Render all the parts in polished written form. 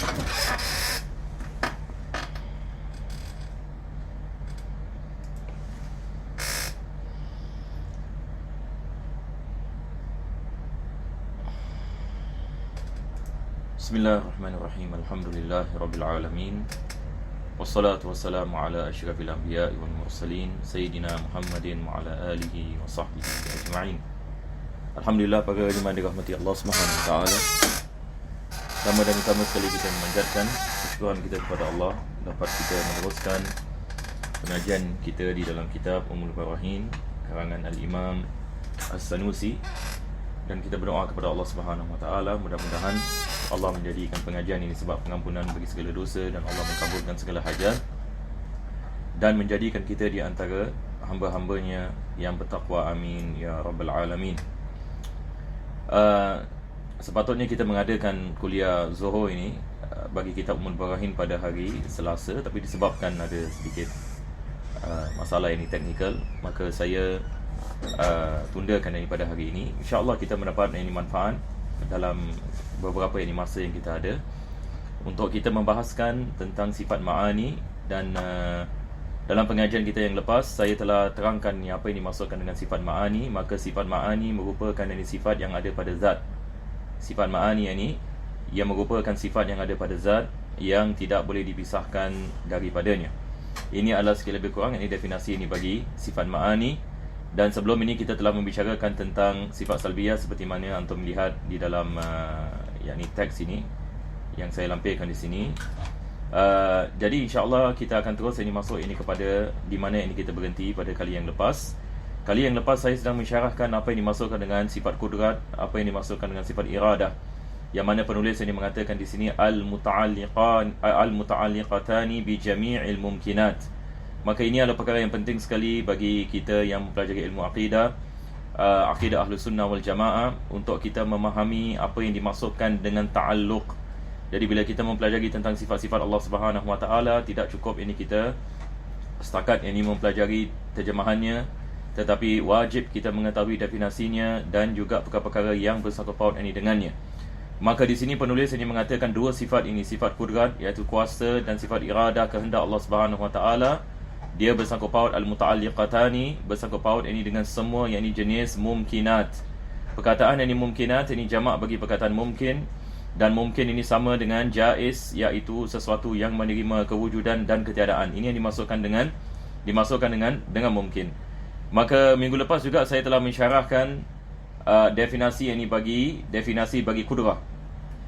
Bismillahirrahmanirrahim. Alhamdulillahirabbil alamin. Wassalatu wassalamu ala asyrafil anbiya'i wal mursalin sayyidina Muhammadin wa ala alihi wa sahbihi ajma'in. Alhamdulillah, para jemaah dirahmati Allah Subhanahu wa taala. Pertama dan utama sekali kita memanjatkan kesyukuran kita kepada Allah dapat kita meneruskan pengajian kita di dalam kitab Ummul Barahin karangan Al-Imam As-Sanusi, dan kita berdoa kepada Allah Subhanahu wa taala mudah-mudahan Allah menjadikan pengajian ini sebab pengampunan bagi segala dosa dan Allah mengabulkan segala hajat dan menjadikan kita di antara hamba-hambanya yang bertakwa, amin ya rabbal alamin. Sepatutnya kita mengadakan kuliah Zuhur ini bagi kitab Ummul Barahin pada hari Selasa, tapi disebabkan ada sedikit masalah yang teknikal, maka saya tundakan ini pada hari ini. InsyaAllah kita mendapat ini manfaat dalam beberapa masa yang kita ada untuk kita membahaskan tentang sifat ma'ani. Dan dalam pengajian kita yang lepas saya telah terangkan apa yang dimaksudkan dengan sifat ma'ani. Maka sifat ma'ani merupakan sifat yang ada pada zat. Sifat ma'ani ini yang merupakan sifat yang ada pada zat yang tidak boleh dipisahkan daripadanya. Ini adalah sikit lebih kurang ini definisi ini bagi sifat ma'ani. Dan sebelum ini kita telah membicarakan tentang sifat salbiyah seperti mana antum melihat di dalam teks ini yang saya lampirkan di sini. Jadi insya-Allah kita akan terus masuk ini kepada di mana ini kita berhenti pada kali yang lepas. Kali yang lepas saya sedang mensyarahkan apa yang dimaksudkan dengan sifat kudrat, apa yang dimaksudkan dengan sifat iradah. Yang mana penulis ini mengatakan di sini al-muta'alliqatani bi jami'il mumkinat. Maka ini adalah perkara yang penting sekali bagi kita yang mempelajari ilmu akidah, akidah Ahlus Sunnah wal Jamaah, untuk kita memahami apa yang dimaksudkan dengan ta'alluq. Jadi bila kita mempelajari tentang sifat-sifat Allah Subhanahu wa taala, tidak cukup ini kita setakat ini mempelajari terjemahannya, tetapi wajib kita mengetahui definisinya dan juga perkara-perkara yang bersangkut paut ini dengannya. Maka di sini penulis ini mengatakan dua sifat ini, sifat kudrat iaitu kuasa dan sifat iradah, kehendak Allah Subhanahu wa taala. Dia bersangkut paut al-muta'alliqatani, bersangkut paut ini dengan semua yang ini jenis mumkinat. Perkataan ini mumkinat ini jamak bagi perkataan mumkin, dan mumkin ini sama dengan jaiz, iaitu sesuatu yang menerima kewujudan dan ketiadaan. Ini yang dimasukkan dengan mumkin. Maka minggu lepas juga saya telah mensyarahkan definisi bagi kudrah.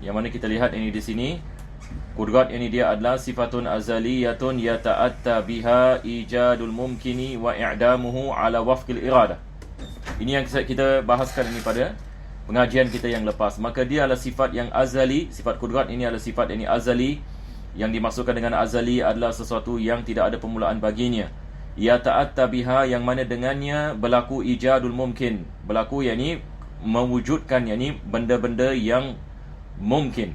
Yang mana kita lihat ini di sini. Kudrat ini dia adalah sifatun azaliyatun yata'atta biha ijadul mumkini wa i'damuhu ala wafqil iradah. Ini yang kita bahaskan ini pada pengajian kita yang lepas. Maka dia adalah sifat yang azali. Sifat kudrat ini adalah sifat ini azali. Yang dimaksudkan dengan azali adalah sesuatu yang tidak ada permulaan baginya. Yata'atta biha, yang mana dengannya berlaku ijadul mumkin. Berlaku mewujudkan benda-benda yang mungkin.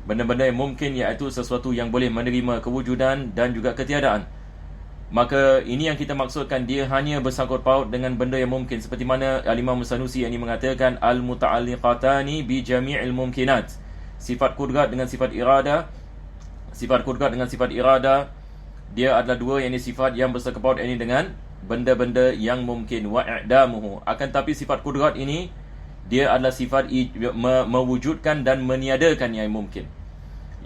Benda-benda yang mungkin iaitu sesuatu yang boleh menerima kewujudan dan juga ketiadaan. Maka ini yang kita maksudkan, dia hanya bersangkut paut dengan benda yang mungkin. Seperti mana Al-Imam Sanusi yang mengatakan al-muta'alliqatani bi jami'il mumkinat. Sifat kudrat dengan sifat iradah. Sifat kudrat dengan sifat iradah, dia adalah dua sifat yang bersangkut paut ini dengan benda-benda yang mungkin wa i'damuhu. Akan tapi sifat kudrat ini dia adalah sifat mewujudkan dan meniadakan yang mungkin.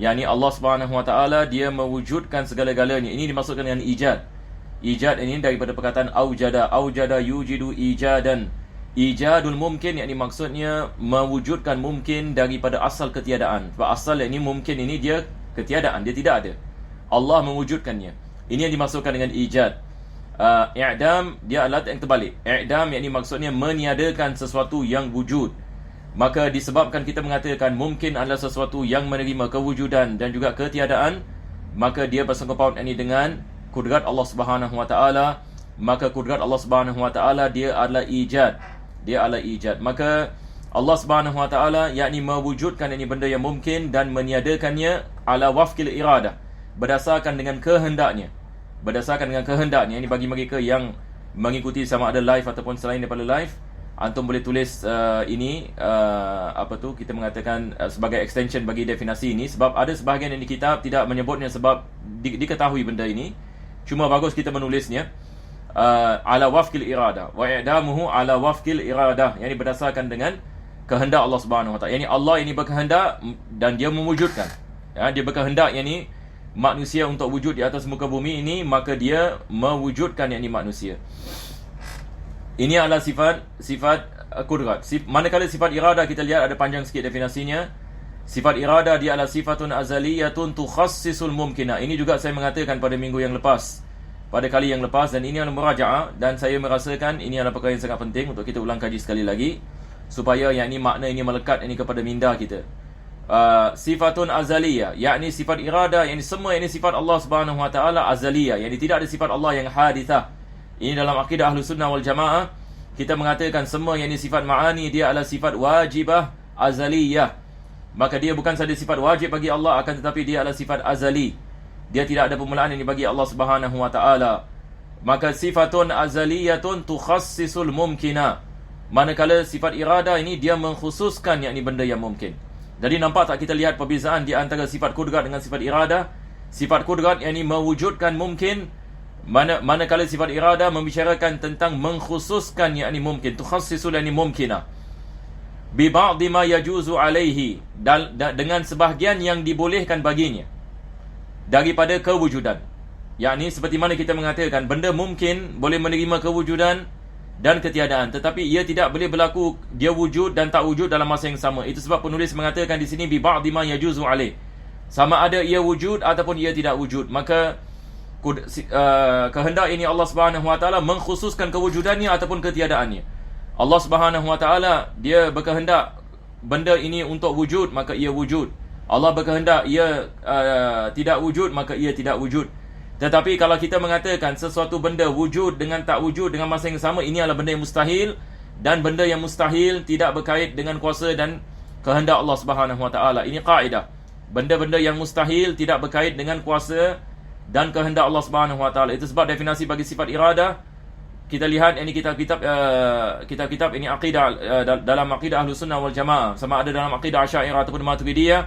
Allah Subhanahu wa taala dia mewujudkan segala-galanya. Ini dimaksudkan dengan ijad. Ijad ini daripada perkataan aujada yujidu ijadan. Ijadul mumkin maksudnya mewujudkan mumkin daripada asal ketiadaan. Sebab asal mumkin ini dia ketiadaan, dia tidak ada. Allah mewujudkannya. Ini yang dimaksudkan dengan ijad. I'dam dia adalah yang terbalik. I'dam maksudnya meniadakan sesuatu yang wujud. Maka disebabkan kita mengatakan mungkin adalah sesuatu yang menerima kewujudan dan juga ketiadaan, maka dia bersangkut paut dengan kudrat Allah Subhanahu wa taala. Maka kudrat Allah Subhanahu wa taala dia adalah ijad. Maka Allah Subhanahu wa taala mewujudkan benda yang mungkin dan meniadakannya ala wafqil iradah, berdasarkan dengan kehendaknya. Ini bagi mereka yang mengikuti sama ada live ataupun selain daripada live, Antum boleh tulis ini kita mengatakan sebagai extension bagi definisi ini, sebab ada sebahagian yang di kitab tidak menyebutnya sebab diketahui benda ini. Cuma bagus kita menulisnya ala wafqil irada wa i'damuhu ala wafqil irada, yakni berdasarkan dengan kehendak Allah Subhanahu wa taala. Yani Allah ini berkehendak dan dia mewujudkan. Ya, dia berkehendak yakni manusia untuk wujud di atas muka bumi ini, maka dia mewujudkan yakni manusia. Ini adalah sifat qudrat. Manakala sifat irada kita lihat ada panjang sikit definisinya. Sifat irada dia adalah sifatun azaliyatun tukhassisul mumkina. Ini juga saya mengatakan pada minggu yang lepas, pada kali yang lepas, dan ini adalah murajaah, dan saya merasakan ini adalah perkara yang sangat penting untuk kita ulang kaji sekali lagi supaya yakni makna ini melekat ini kepada minda kita. Sifatun azaliyah, yakni sifat irada, yakni semua ini sifat Allah Subhanahu wa taala azaliyah, yakni tidak ada sifat Allah yang hadithah. Ini dalam akidah Ahlus Sunnah wal Jamaah, kita mengatakan semua yang ini sifat ma'ani dia adalah sifat wajibah azaliyah. Maka dia bukan sahaja sifat wajib bagi Allah, akan tetapi dia adalah sifat azali. Dia tidak ada permulaan ini bagi Allah Subhanahu wa taala. Maka sifatun azaliyatun tukhassisul mumkina. Manakala sifat irada ini dia mengkhususkan yakni benda yang mungkin. Jadi nampak tak kita lihat perbezaan di antara sifat qudrat dengan sifat irada? Sifat qudrat yakni mewujudkan mungkin, manakala sifat irada membicarakan tentang mengkhususkan yakni mungkin, tukhassisul yakni mumkina bi ba'dhi ma yajuzu alaihi, dengan sebahagian yang dibolehkan baginya daripada kewujudan. Yakni seperti mana kita mengatakan benda mungkin boleh menerima kewujudan dan ketiadaan, tetapi ia tidak boleh berlaku dia wujud dan tak wujud dalam masa yang sama. Itu sebab penulis mengatakan di sini bi ba'dhi ma yajuzu alaih, sama ada ia wujud ataupun ia tidak wujud. Maka kehendak ini Allah Subhanahu wa taala mengkhususkan kewujudannya ataupun ketiadaannya. Allah Subhanahu wa taala dia berkehendak benda ini untuk wujud, maka ia wujud. Allah berkehendak ia tidak wujud, maka ia tidak wujud. Tetapi kalau kita mengatakan sesuatu benda wujud dengan tak wujud dengan masa yang sama, ini adalah benda yang mustahil, dan benda yang mustahil tidak berkait dengan kuasa dan kehendak Allah Subhanahu wa taala. Ini kaedah. Benda-benda yang mustahil tidak berkait dengan kuasa dan kehendak Allah Subhanahu wa taala. Itu sebab definisi bagi sifat irada kita lihat ini kitab-kitab ini akidah dalam akidah Ahlus Sunnah wal Jamaah, sama ada dalam akidah Asy'ariyah ataupun Maturidiyah,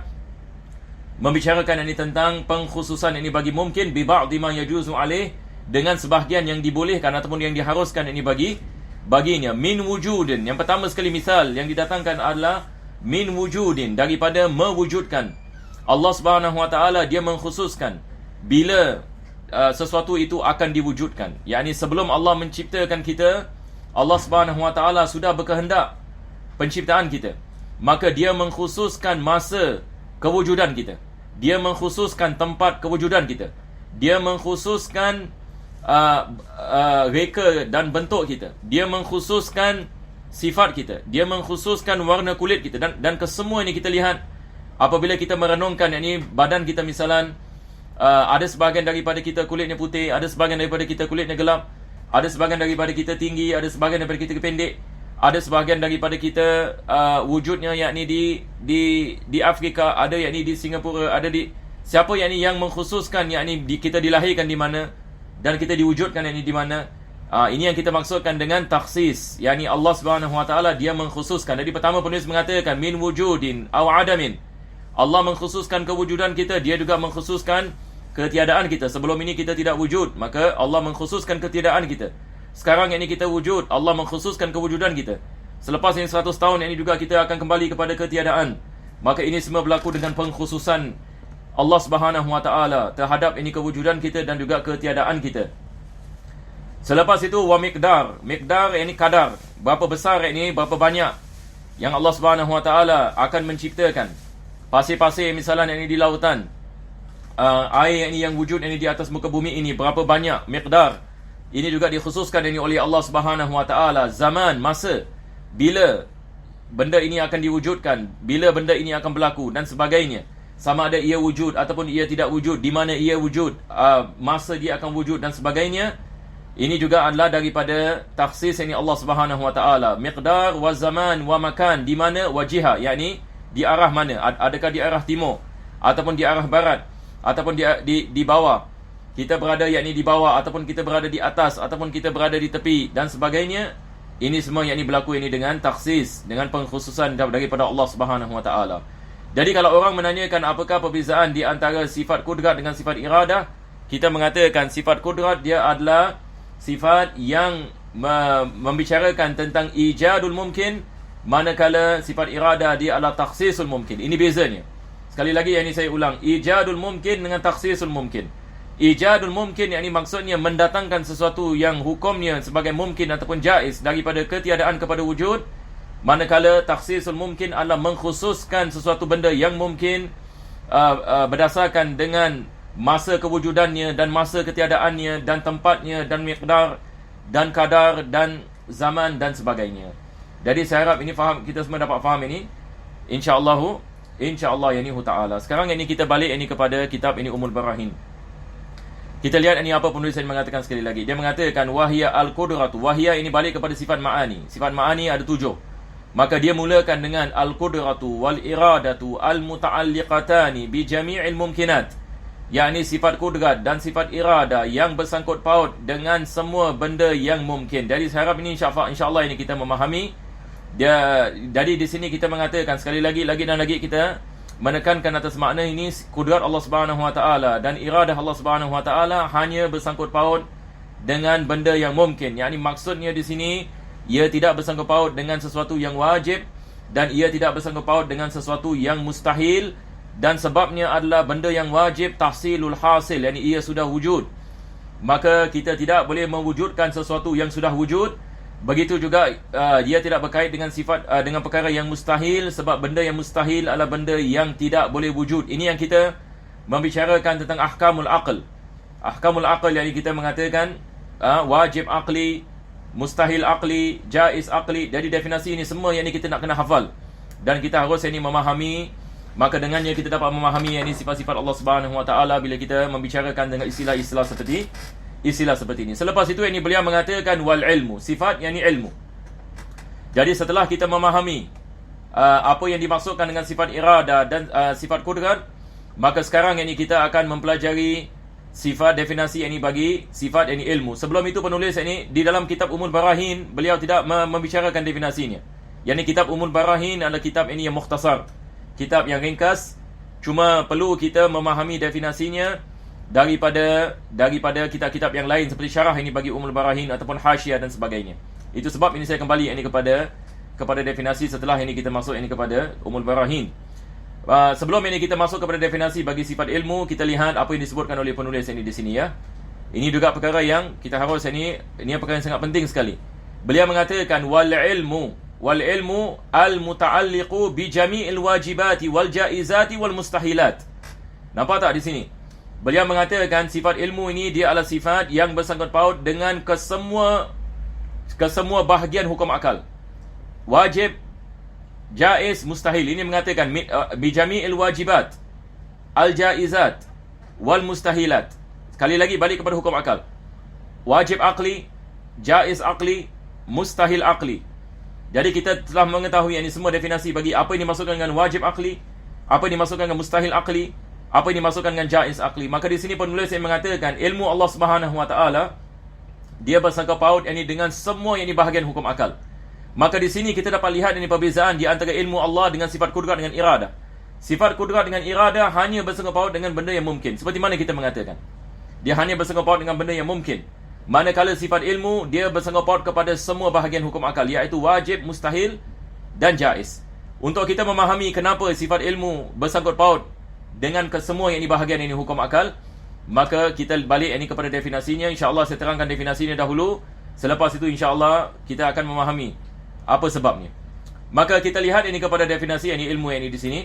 membicarakan ini tentang pengkhususan ini bagi mungkin bi ba'dhi ma yajuzu alaih, dengan sebahagian yang dibolehkan ataupun yang diharuskan ini baginya. Min wujudin, yang pertama sekali misal yang didatangkan adalah min wujudin, daripada mewujudkan. Allah Subhanahu wa taala dia mengkhususkan bila sesuatu itu akan diwujudkan. Yakni sebelum Allah menciptakan kita, Allah Subhanahu wa taala sudah berkehendak penciptaan kita. Maka dia mengkhususkan masa kewujudan kita. Dia mengkhususkan tempat kewujudan kita. Dia mengkhususkan reka dan bentuk kita. Dia mengkhususkan sifat kita. Dia mengkhususkan warna kulit kita, dan kesemua ini kita lihat apabila kita merenungkan, yakni badan kita misalan, ada sebahagian daripada kita kulitnya putih, ada sebahagian daripada kita kulitnya gelap, ada sebahagian daripada kita tinggi, ada sebahagian daripada kita pendek, ada sebahagian daripada kita wujudnya yakni di Afrika, ada yakni di Singapura, ada di siapa yakni yang mengkhususkan yakni kita dilahirkan di mana dan kita diwujudkan yakni di mana. Ini yang kita maksudkan dengan takhsis, yakni Allah Subhanahu wa taala dia mengkhususkan. Jadi pertama penulis mengatakan min wujudin aw adamin, Allah mengkhususkan kewujudan kita, dia juga mengkhususkan ketiadaan kita. Sebelum ini kita tidak wujud, maka Allah mengkhususkan ketiadaan kita. Sekarang ini kita wujud, Allah mengkhususkan kewujudan kita. Selepas ini 100 tahun ini juga kita akan kembali kepada ketiadaan. Maka ini semua berlaku dengan pengkhususan Allah Subhanahu wa taala terhadap ini kewujudan kita dan juga ketiadaan kita. Selepas itu wa miqdar. Miqdar ini kadar, berapa besar ini, berapa banyak yang Allah Subhanahu wa taala akan menciptakan. Pasir-pasir misalnya ini di lautan, air ini yang wujud ini di atas muka bumi ini, berapa banyak miqdar. Ini juga dikhususkan ini oleh Allah Subhanahu wa taala. Zaman, masa, bila benda ini akan diwujudkan, bila benda ini akan berlaku dan sebagainya. Sama ada ia wujud ataupun ia tidak wujud, di mana ia wujud, masa dia akan wujud dan sebagainya. Ini juga adalah daripada takhsis ini Allah Subhanahu wa taala. Miqdar wa zaman wa makan, di mana, wajihah, yakni di arah mana, adakah di arah timur ataupun di arah barat ataupun di bawah kita berada, yakni di bawah, ataupun kita berada di atas, ataupun kita berada di tepi dan sebagainya. Ini semua yang berlaku ini dengan taksis, dengan pengkhususan daripada Allah Subhanahu Wa Taala. Jadi kalau orang menanyakan apakah perbezaan di antara sifat kudrat dengan sifat iradah, kita mengatakan sifat kudrat dia adalah sifat yang membicarakan tentang ijadul mumkin, manakala sifat iradah dia adalah takhsisul mumkin. Ini bezanya. Sekali lagi yang ini saya ulang, ijadul mumkin dengan takhsisul mumkin. Ijadul mumkin yakni maksudnya mendatangkan sesuatu yang hukumnya sebagai mungkin ataupun jaiz daripada ketiadaan kepada wujud, manakala takhsisul mumkin adalah mengkhususkan sesuatu benda yang mungkin berdasarkan dengan masa kewujudannya dan masa ketiadaannya dan tempatnya dan miqdar dan kadar dan zaman dan sebagainya. Jadi saya harap ini faham, kita semua dapat faham ini, insya-Allah yani ta'ala. Sekarang ini kita balik ini kepada kitab ini Ummul Barahin. Kita lihat ini apa penulis ini mengatakan sekali lagi. Dia mengatakan wahya al-qudratu. Wahya ini balik kepada sifat ma'ani. Sifat ma'ani ada 7. Maka dia mulakan dengan al-qudratu wal iradatu al-muta'alliqatani bi jami'il mumkinat. Yakni sifat kudrat dan sifat irada yang bersangkut paut dengan semua benda yang mungkin. Jadi saya harap ini insya-Allah ini kita memahami. Jadi di sini kita mengatakan sekali lagi dan lagi kita menekankan atas makna ini, kudrat Allah Subhanahu Wa Taala dan iradah Allah Subhanahu Wa Taala hanya bersangkut paut dengan benda yang mungkin. Yakni maksudnya di sini ia tidak bersangkut paut dengan sesuatu yang wajib dan ia tidak bersangkut paut dengan sesuatu yang mustahil, dan sebabnya adalah benda yang wajib tahsilul hasil, yakni ia sudah wujud. Maka kita tidak boleh mewujudkan sesuatu yang sudah wujud. Begitu juga dia tidak berkait dengan sifat dengan perkara yang mustahil, sebab benda yang mustahil adalah benda yang tidak boleh wujud. Ini yang kita membicarakan tentang ahkamul aql. Ahkamul aql yang kita mengatakan wajib aqli, mustahil aqli, jaiz aqli. Jadi definisi ini semua yang kita nak kena hafal dan kita harus ini memahami. Maka dengannya kita dapat memahami ini sifat-sifat Allah Subhanahu Wa Taala bila kita membicarakan dengan istilah-istilah seperti ini. Selepas itu ini beliau mengatakan wal ilmu, sifat yakni ilmu. Jadi setelah kita memahami apa yang dimaksudkan dengan sifat irada dan sifat kudrat, maka sekarang ini kita akan mempelajari sifat definisi ini bagi sifat ini ilmu. Sebelum itu penulis ini di dalam kitab Ummul Barahin beliau tidak membicarakan definisinya. Yani kitab Ummul Barahin adalah kitab ini yang mukhtasar, kitab yang ringkas, cuma perlu kita memahami definisinya daripada kitab-kitab yang lain seperti syarah ini bagi Ummul Barahin ataupun hasyiah dan sebagainya. Itu sebab ini saya kembali ini kepada definisi setelah ini kita masuk ini kepada Ummul Barahin. Sebelum ini kita masuk kepada definisi bagi sifat ilmu, kita lihat apa yang disebutkan oleh penulis ini di sini ya. Ini juga perkara yang kita harus ini perkara yang sangat penting sekali. Beliau mengatakan wal ilmu al-muta'alliqu bi jami'il wajibati wal jaizati wal mustahilat. Nampak tak di sini? Beliau mengatakan sifat ilmu ini dia adalah sifat yang bersangkut paut dengan kesemua bahagian hukum akal. Wajib, jaiz, mustahil. Ini mengatakan bi jami'il wajibat, al-jaizat wal mustahilat. Sekali lagi balik kepada hukum akal. Wajib akli, jaiz akli, mustahil akli. Jadi kita telah mengetahui ini semua definisi bagi apa yang dimaksudkan dengan wajib akli, apa yang dimaksudkan dengan mustahil akli, apa yang dimaksudkan dengan jaiz akli. Maka di sini penulis yang mengatakan ilmu Allah Subhanahu Wa Taala dia bersangkut paut ini dengan semua yang bahagian hukum akal. Maka di sini kita dapat lihat ini perbezaan di antara ilmu Allah dengan sifat kudrat dengan irada. Sifat kudrat dengan irada hanya bersangkut paut dengan benda yang mungkin. Seperti mana kita mengatakan, dia hanya bersangkut paut dengan benda yang mungkin. Manakala sifat ilmu dia bersangkut paut kepada semua bahagian hukum akal, iaitu wajib, mustahil dan jaiz. Untuk kita memahami kenapa sifat ilmu bersangkut paut dengan kesemua yang bahagian ini hukum akal, maka kita balik ini kepada definisinya. InsyaAllah saya terangkan definisinya dahulu. Selepas itu insyaAllah kita akan memahami apa sebabnya. Maka kita lihat ini kepada definisi ini ilmu ini di sini.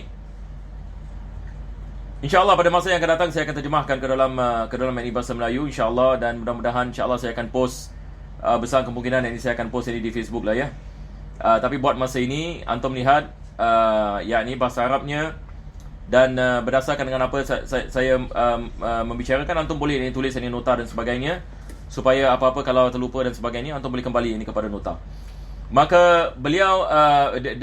InsyaAllah pada masa yang akan datang saya akan terjemahkan ke dalam ini bahasa Melayu insyaAllah, dan mudah-mudahan insyaAllah saya akan post besar kemungkinan ini saya akan post ini di Facebook lah ya. Tapi buat masa ini antum lihat yakni bahasa Arabnya, dan berdasarkan dengan apa saya membicarakan, antum boleh ini tulis ini nota dan sebagainya, supaya apa-apa kalau terlupa dan sebagainya antum boleh kembali ini kepada nota. Maka beliau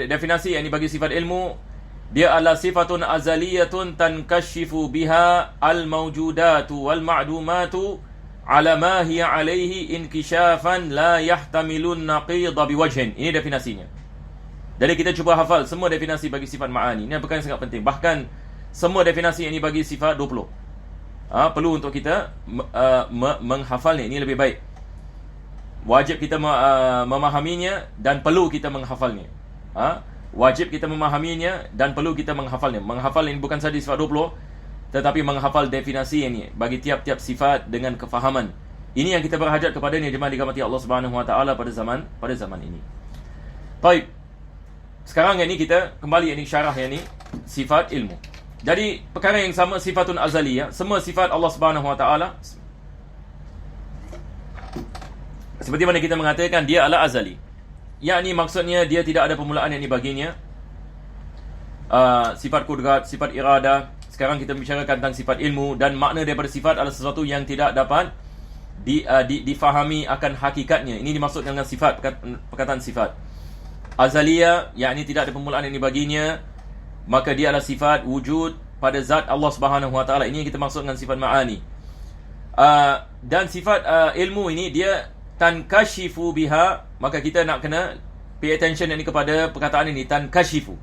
definisi ini bagi sifat ilmu, dia adalah sifatun azaliyatun tankashifu biha al-mawjudatu wal-ma'dumatu ala ma hiya alaihi inkishafan la yahtamilun naqidha biwajhin. Ini definisinya. Jadi kita cuba hafal semua definisi bagi sifat ma'ani. Ini perkara yang sangat penting. Bahkan semua definisi ini bagi sifat 20. Perlu untuk kita menghafalnya. Ini lebih baik. Wajib kita memahaminya dan perlu kita menghafalnya. Wajib kita memahaminya dan perlu kita menghafalnya. Menghafal ini bukan sahaja sifat 20, tetapi menghafal definisi ini bagi tiap-tiap sifat dengan kefahaman. Ini yang kita berhajat kepadanya jemaah dirahmati Allah Subhanahu wa taala pada zaman ini. Baik. Sekarang ini kita kembali ini syarah ini sifat ilmu. Jadi perkara yang sama sifatun azaliyah, semua sifat Allah Subhanahu wa taala seperti mana kita mengatakan dia adalah azali. Yakni maksudnya dia tidak ada permulaan yang dibaginya. Sifat kudrat, sifat iradah. Sekarang kita bicarakan tentang sifat ilmu, dan makna daripada sifat adalah sesuatu yang tidak dapat difahami akan hakikatnya. Ini dimaksudkan dengan sifat, perkataan sifat. Azaliyah, yakni tidak ada permulaan yang dibaginya, maka dia adalah sifat wujud pada zat Allah Subhanahu wa taala. Ini yang kita maksud dengan sifat ma'ani. Dan sifat ilmu ini dia tankashifu biha, maka kita nak kena pay attention ini kepada perkataan ini, tankashifu.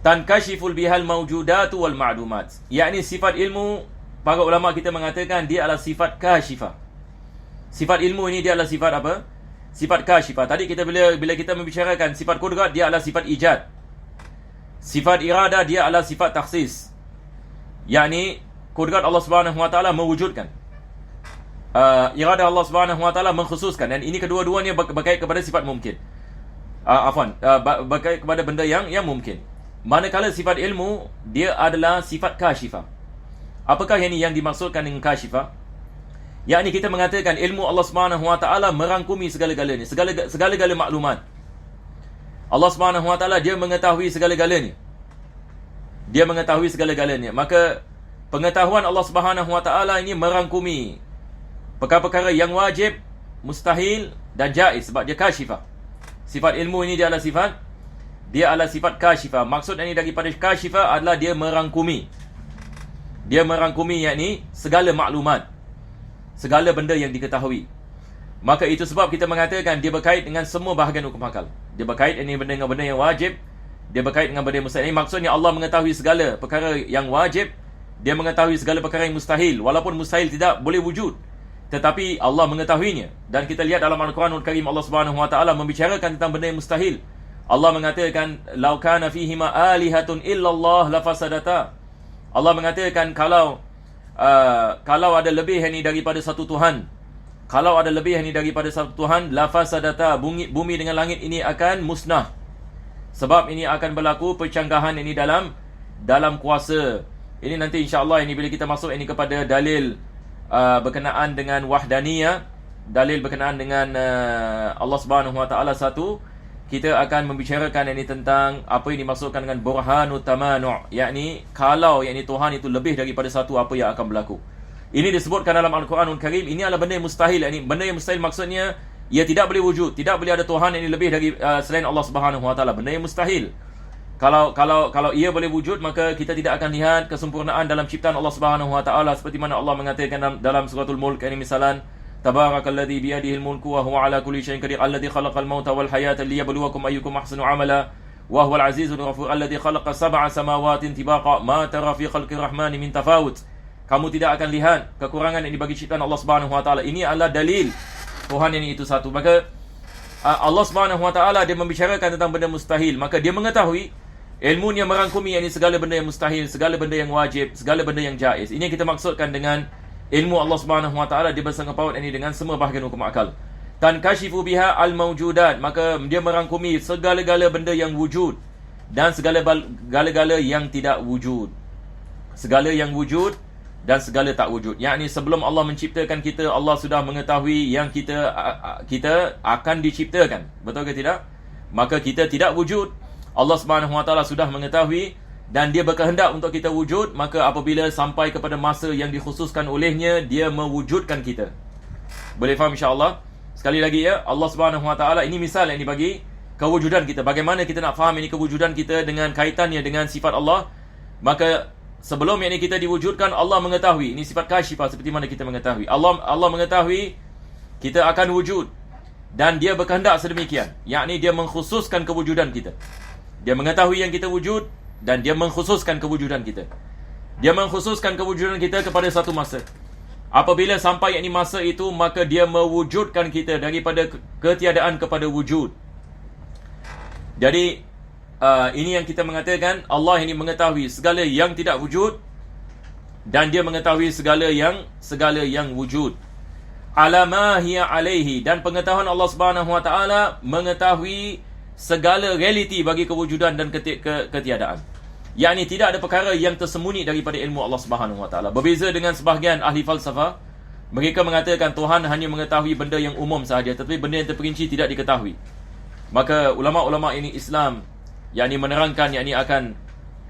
Tankashiful bihal mawjudatu wal ma'lumat. Yakni sifat ilmu, para ulama kita mengatakan dia adalah sifat kashifah. Sifat ilmu ini dia adalah sifat apa? Sifat kashifah. Tadi kita bila kita membicarakan sifat kudrat, dia adalah sifat ijad. Sifat iradah dia adalah sifat takhsis. Yakni kudrat Allah Subhanahu wa taala mewujudkan. Iradah Allah Subhanahu wa taala mengkhususkan, dan ini kedua-duanya berkait kepada sifat mungkin. Berkait kepada benda yang mungkin. Manakala sifat ilmu dia adalah sifat kashifah. Apakah yang dimaksudkan dengan kashifah? Yakni kita mengatakan ilmu Allah Subhanahu wa taala merangkumi segala-galanya, segala-gala maklumat. Allah Subhanahu wa taala dia mengetahui segala-galanya. Dia mengetahui segala-galanya. Maka pengetahuan Allah Subhanahu wa taala ini merangkumi perkara-perkara yang wajib, mustahil dan jaiz, sebab dia kashifah. Sifat ilmu ini dia adalah sifat kashifah. Maksud ini daripada kashifah adalah dia merangkumi. Dia merangkumi yakni segala maklumat, segala benda yang diketahui. Maka itu sebab kita mengatakan dia berkait dengan semua bahagian hukum akal. Dia berkait ini dengan benda yang wajib, dia berkait dengan benda yang mustahil. Ini maksudnya Allah mengetahui segala perkara yang wajib, dia mengetahui segala perkara yang mustahil. Walaupun mustahil tidak boleh wujud, tetapi Allah mengetahuinya. Dan kita lihat dalam Al-Quranul Karim, Allah Subhanahu wa taala membicarakan tentang benda yang mustahil. Allah mengatakan, "Lau kana fihima alihatun illallah lafasadata." Allah mengatakan kalau ada lebih ini daripada satu Tuhan, kalau ada lebih ini daripada satu Tuhan, lafasadata, bumi dengan langit ini akan musnah. Sebab ini akan berlaku percanggahan ini dalam kuasa. Ini nanti insya-Allah ini bila kita masuk ini kepada dalil berkenaan dengan wahdaniyah, dalil berkenaan dengan Allah Subhanahu wa taala satu, kita akan membicarakan ini tentang apa yang dimaksudkan dengan burhanut tamanu', yakni kalau yakni Tuhan itu lebih daripada satu, apa yang akan berlaku. Ini disebutkan dalam Al-Quranul Karim. Ini adalah benda yang mustahil. Ini benda yang mustahil maksudnya ia tidak boleh wujud, tidak boleh ada Tuhan yang lebih dari selain Allah Subhanahu wa taala. Benda yang mustahil. Kalau ia boleh wujud, maka kita tidak akan lihat kesempurnaan dalam ciptaan Allah Subhanahu wa taala, seperti mana Allah mengatakan dalam suratul Mulk ini misalan, tabarakalladzi biyadihil mulku wa huwa ala kulli syai'in qadir alladzi khalaqal mauta wal hayata liyabluwakum ayyukum ahsanu amala wa huwal azizul ghafur alladzi khalaqa sab'a samawatin tibaqa ma tara fi khalqir rahmani min tafawut. Kamu tidak akan lihat kekurangan yang dibagi ciptaan Allah Subhanahu wa taala. Ini adalah dalil Tuhan ini itu satu. Maka Allah Subhanahu wa taala dia membicarakan tentang benda mustahil, maka dia mengetahui, ilmunya merangkumi yakni segala benda yang mustahil, segala benda yang wajib, segala benda yang jaiz. Ini yang kita maksudkan dengan ilmu Allah Subhanahu wa taala. Dia bersangkut paut ini dengan semua bahagian hukum akal. Tankashifu biha al-mawjudat, maka dia merangkumi segala-gala benda yang wujud dan segala-gala yang tidak wujud. Segala yang wujud dan segala tak wujud. Yakni sebelum Allah menciptakan kita, Allah sudah mengetahui yang kita akan diciptakan. Betul ke tidak? Maka kita tidak wujud, Allah Subhanahu wa taala sudah mengetahui dan dia berkehendak untuk kita wujud. Maka apabila sampai kepada masa yang dikhususkan olehnya, dia mewujudkan kita. Boleh faham insya-Allah? Sekali lagi ya, Allah Subhanahu wa taala ini misal yang dibagi kewujudan kita. Bagaimana kita nak faham ini kewujudan kita dengan kaitannya dengan sifat Allah? Maka sebelum yakni kita diwujudkan, Allah mengetahui. Ini sifat kasyifah, seperti mana kita mengetahui. Allah mengetahui kita akan wujud, dan dia berkehendak sedemikian, yakni dia mengkhususkan kewujudan kita. Dia mengetahui yang kita wujud, dan dia mengkhususkan kewujudan kita. Dia mengkhususkan kewujudan kita kepada satu masa. Apabila sampai yakni masa itu, maka dia mewujudkan kita daripada ketiadaan kepada wujud. Jadi ini yang kita mengatakan Allah ini mengetahui segala yang tidak wujud, dan dia mengetahui segala yang wujud. Alama hiya alaihi, dan pengetahuan Allah Subhanahu wa taala mengetahui segala realiti bagi kewujudan dan ketiadaan. Yakni tidak ada perkara yang tersembunyi daripada ilmu Allah Subhanahu wa taala. Berbeza dengan sebahagian ahli falsafah, mereka mengatakan Tuhan hanya mengetahui benda yang umum sahaja, tetapi benda yang terperinci tidak diketahui. Maka ulama-ulama ini Islam yakni menerangkan yakni akan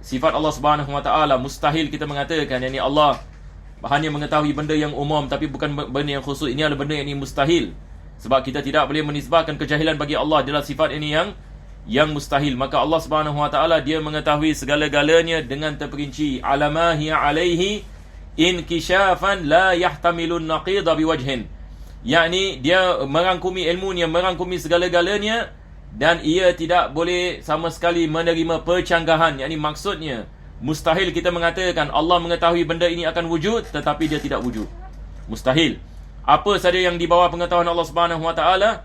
sifat Allah Subhanahu wa taala. Mustahil kita mengatakan yakni Allah hanya mengetahui benda yang umum tapi bukan benda yang khusus. Ini adalah benda yang mustahil, sebab kita tidak boleh menisbahkan kejahilan bagi Allah adalah sifat ini yang mustahil. Maka Allah Subhanahu wa taala dia mengetahui segala-galanya dengan terperinci. Alama hiya alaihi inkishafan la yahtamilun naqida biwajhin, yakni dia merangkumi ilmunya, merangkumi segala-galanya, dan ia tidak boleh sama sekali menerima percanggahan. Yakni maksudnya mustahil kita mengatakan Allah mengetahui benda ini akan wujud tetapi dia tidak wujud. Mustahil. Apa saja yang di bawah pengetahuan Allah Subhanahu wa taala,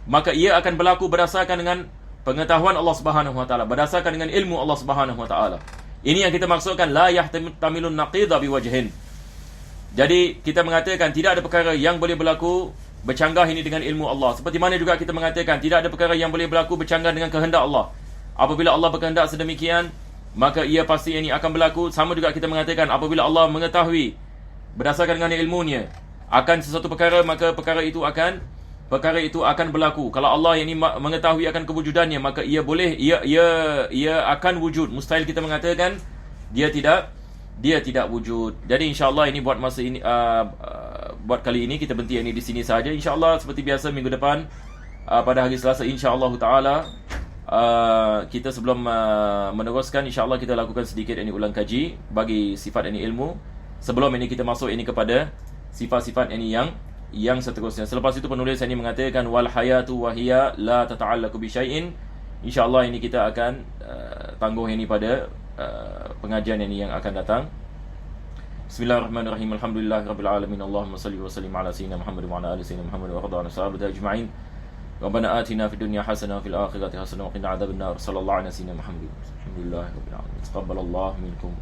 maka ia akan berlaku berdasarkan dengan pengetahuan Allah Subhanahu wa taala, berdasarkan dengan ilmu Allah Subhanahu wa taala. Ini yang kita maksudkan la yahtamilun naqida biwajhin. Jadi kita mengatakan tidak ada perkara yang boleh berlaku bercanggah ini dengan ilmu Allah. Seperti mana juga kita mengatakan tidak ada perkara yang boleh berlaku bercanggah dengan kehendak Allah. Apabila Allah berkehendak sedemikian, maka ia pasti ini akan berlaku. Sama juga kita mengatakan apabila Allah mengetahui berdasarkan dengan ilmunya akan sesuatu perkara, maka perkara itu akan berlaku. Kalau Allah yang ini mengetahui akan kewujudannya, maka ia akan wujud. Mustahil kita mengatakan dia tidak wujud. Jadi insya-Allah ini buat masa ini buat kali ini kita berhenti ini di sini saja. Insya-Allah seperti biasa minggu depan pada hari Selasa insya-Allah taala kita sebelum meneruskan insya-Allah kita lakukan sedikit ini ulang kaji bagi sifat ini ilmu. Sebelum ini kita masuk ini kepada sifat-sifat ini yang seterusnya. Selepas itu penulis ini mengatakan wal hayatu wa hiya la tata'allaqu bi syai'in. Insya-Allah ini kita akan tangguh ini pada pengajian ini yang akan datang. Bismillahirrahmanirrahim. Alhamdulillahirabbil alamin. Allahumma shalli wa sallim ala sayyidina Muhammad wa ala ali sayyidina Muhammad wa radhana sahabati ajma'in. Rabbana atina fid dunya hasanah wa fil akhirati hasanah wa qina adzabannar. Sallallahu alaihi wa sallam Muhammad. Alhamdulillahirabbil alamin. Taqabbalallahu minkum.